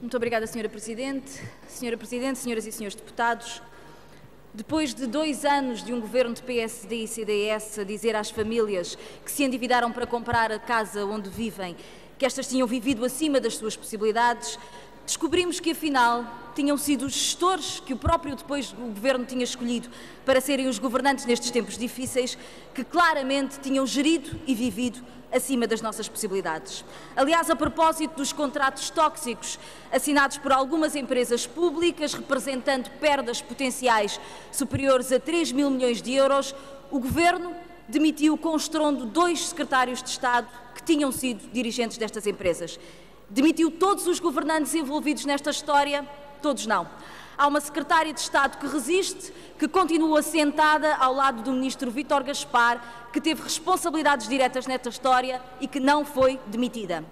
Muito obrigada, Sra. Presidente. Sra. Presidente, senhoras e senhores deputados, depois de 2 anos de um governo de PSD e CDS a dizer às famílias que se endividaram para comprar a casa onde vivem, que estas tinham vivido acima das suas possibilidades, descobrimos que, afinal, tinham sido os gestores que o próprio depois o governo tinha escolhido para serem os governantes nestes tempos difíceis, que claramente tinham gerido e vivido acima das nossas possibilidades. Aliás, a propósito dos contratos tóxicos assinados por algumas empresas públicas, representando perdas potenciais superiores a 3 mil milhões de euros, o Governo demitiu com estrondo 2 secretários de Estado que tinham sido dirigentes destas empresas. Demitiu todos os governantes envolvidos nesta história? Todos não. Há uma secretária de Estado que resiste, que continua sentada ao lado do ministro Vítor Gaspar, que teve responsabilidades diretas nesta história e que não foi demitida.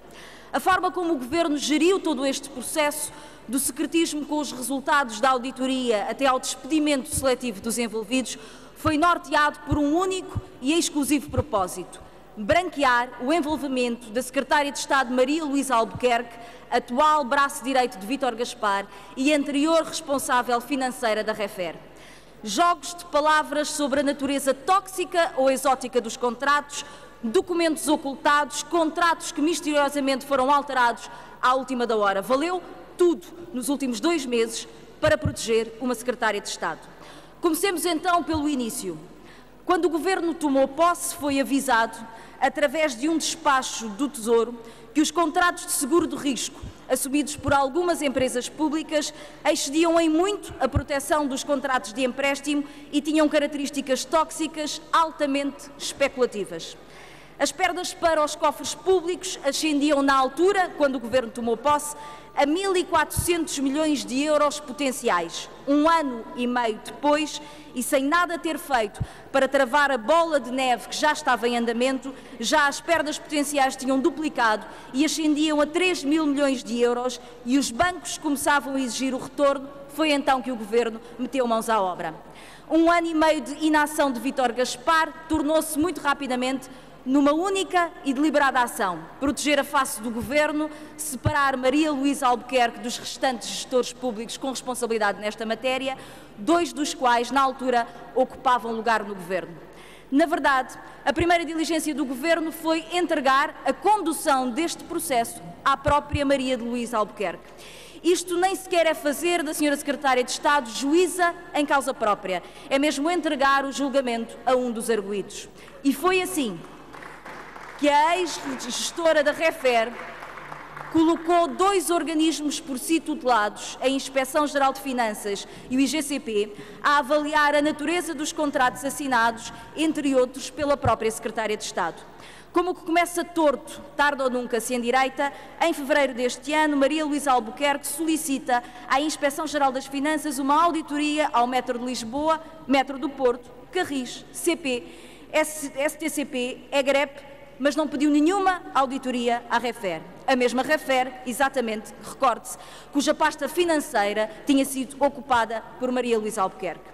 A forma como o Governo geriu todo este processo, do secretismo com os resultados da auditoria até ao despedimento seletivo dos envolvidos, foi norteado por um único e exclusivo propósito: branquear o envolvimento da secretária de Estado Maria Luísa Albuquerque, atual braço direito de Vítor Gaspar e anterior responsável financeira da Refer. Jogos de palavras sobre a natureza tóxica ou exótica dos contratos, documentos ocultados, contratos que misteriosamente foram alterados à última da hora. Valeu tudo nos últimos 2 meses para proteger uma secretária de Estado. Comecemos então pelo início. Quando o Governo tomou posse, foi avisado, através de um despacho do Tesouro, que os contratos de seguro de risco assumidos por algumas empresas públicas excediam em muito a proteção dos contratos de empréstimo e tinham características tóxicas altamente especulativas. As perdas para os cofres públicos ascendiam na altura, quando o Governo tomou posse, a 1.400 milhões de euros potenciais. 1 ano e meio depois, e sem nada ter feito para travar a bola de neve que já estava em andamento, já as perdas potenciais tinham duplicado e ascendiam a 3 mil milhões de euros e os bancos começavam a exigir o retorno. Foi então que o Governo meteu mãos à obra. 1 ano e meio de inação de Vítor Gaspar tornou-se muito rapidamente numa única e deliberada ação: proteger a face do Governo, separar Maria Luísa Albuquerque dos restantes gestores públicos com responsabilidade nesta matéria, 2 dos quais, na altura, ocupavam lugar no Governo. Na verdade, a primeira diligência do Governo foi entregar a condução deste processo à própria Maria Luísa Albuquerque. Isto nem sequer é fazer da Sra. Secretária de Estado juíza em causa própria, é mesmo entregar o julgamento a um dos arguidos. E foi assim que a ex-gestora da Refer colocou 2 organismos por si tutelados, a Inspeção-Geral de Finanças e o IGCP, a avaliar a natureza dos contratos assinados, entre outros, pela própria Secretária de Estado. Como o que começa torto, tarde ou nunca se endireita, em fevereiro deste ano, Maria Luísa Albuquerque solicita à Inspeção-Geral das Finanças uma auditoria ao Metro de Lisboa, Metro do Porto, Carris, CP, STCP, EGREP, mas não pediu nenhuma auditoria à Refer. A mesma Refer, exatamente, recorde-se, cuja pasta financeira tinha sido ocupada por Maria Luísa Albuquerque.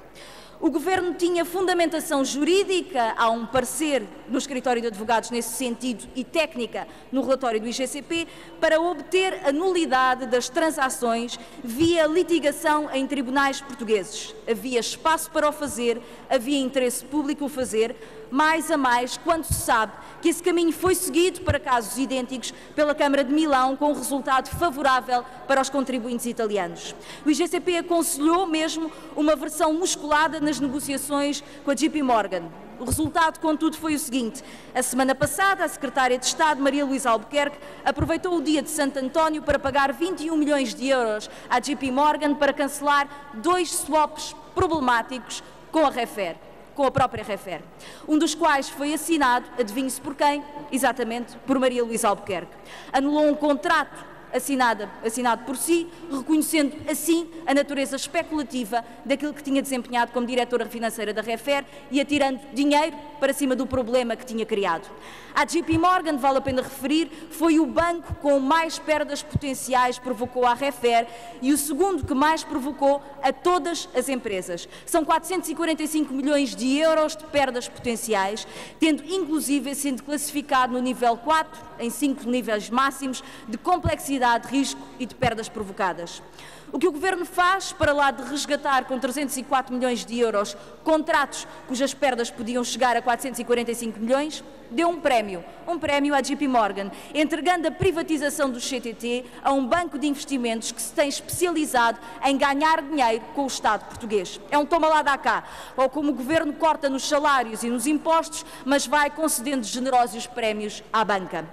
O Governo tinha fundamentação jurídica, há um parecer no escritório de advogados nesse sentido e técnica no relatório do IGCP, para obter a nulidade das transações via litigação em tribunais portugueses. Havia espaço para o fazer, havia interesse público o fazer, mais a mais quando se sabe que esse caminho foi seguido para casos idênticos pela Câmara de Milão, com um resultado favorável para os contribuintes italianos. O IGCP aconselhou mesmo uma versão musculada nas negociações com a JP Morgan. O resultado, contudo, foi o seguinte: a semana passada, a Secretária de Estado, Maria Luísa Albuquerque, aproveitou o dia de Santo António para pagar 21 milhões de euros à JP Morgan para cancelar 2 swaps problemáticos com a Refer, com a própria Refer, um dos quais foi assinado, adivinhe-se por quem? Exatamente, por Maria Luísa Albuquerque. Anulou um contrato assinado por si, reconhecendo assim a natureza especulativa daquilo que tinha desempenhado como diretora financeira da Refer e atirando dinheiro para cima do problema que tinha criado. A JP Morgan, vale a pena referir, foi o banco com mais perdas potenciais provocou à Refer e o segundo que mais provocou a todas as empresas. São 445 milhões de euros de perdas potenciais, tendo inclusive sendo classificado no nível 4, em 5 níveis máximos de complexidade complexidade, risco e de perdas provocadas. O que o Governo faz, para lá de resgatar com 304 milhões de euros contratos cujas perdas podiam chegar a 445 milhões, deu um prémio à JP Morgan, entregando a privatização do CTT a um banco de investimentos que se tem especializado em ganhar dinheiro com o Estado português. É um toma lá dá cá, ou como o Governo corta nos salários e nos impostos, mas vai concedendo generosos prémios à banca.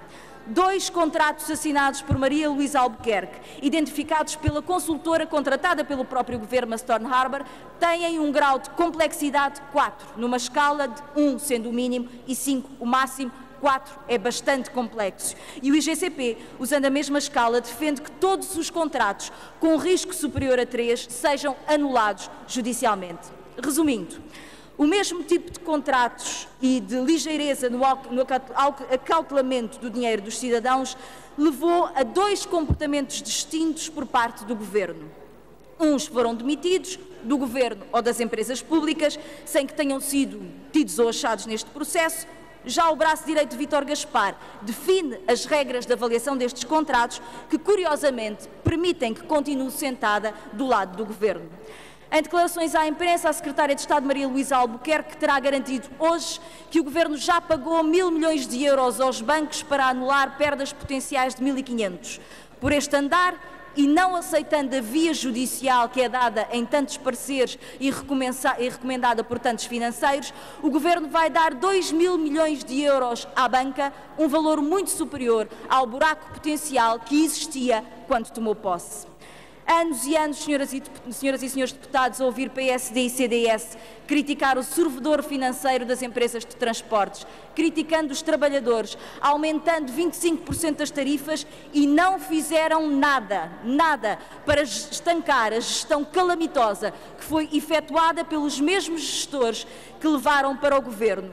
2 contratos assinados por Maria Luísa Albuquerque, identificados pela consultora contratada pelo próprio Governo, a Stone Harbor, têm um grau de complexidade 4, numa escala de 1 sendo o mínimo e 5 o máximo. 4 é bastante complexo. E o IGCP, usando a mesma escala, defende que todos os contratos com risco superior a 3 sejam anulados judicialmente. Resumindo, o mesmo tipo de contratos e de ligeireza no acautelamento do dinheiro dos cidadãos levou a 2 comportamentos distintos por parte do Governo. Uns foram demitidos do Governo ou das empresas públicas, sem que tenham sido tidos ou achados neste processo. Já o braço direito de Vítor Gaspar define as regras de avaliação destes contratos que, curiosamente, permitem que continue sentada do lado do Governo. Em declarações à imprensa, a Secretária de Estado Maria Luísa Albuquerque terá garantido hoje que o Governo já pagou 1.000 milhões de euros aos bancos para anular perdas potenciais de 1.500. Por este andar, e não aceitando a via judicial que é dada em tantos pareceres e recomendada por tantos financeiros, o Governo vai dar 2.000 milhões de euros à banca, um valor muito superior ao buraco potencial que existia quando tomou posse. Anos e anos, senhoras e senhores deputados, a ouvir PSD e CDS criticar o sorvedor financeiro das empresas de transportes, criticando os trabalhadores, aumentando 25% das tarifas e não fizeram nada para estancar a gestão calamitosa que foi efetuada pelos mesmos gestores que levaram para o Governo.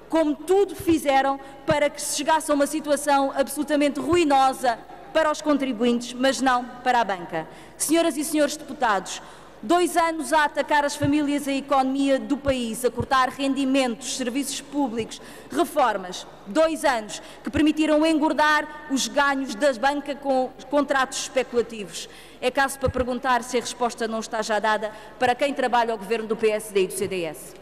Como tudo fizeram para que se chegasse a uma situação absolutamente ruinosa para os contribuintes, mas não para a banca. Senhoras e senhores deputados, 2 anos a atacar as famílias e a economia do país, a cortar rendimentos, serviços públicos, reformas. 2 anos que permitiram engordar os ganhos da banca com contratos especulativos. É caso para perguntar se a resposta não está já dada para quem trabalha ao Governo do PSD e do CDS.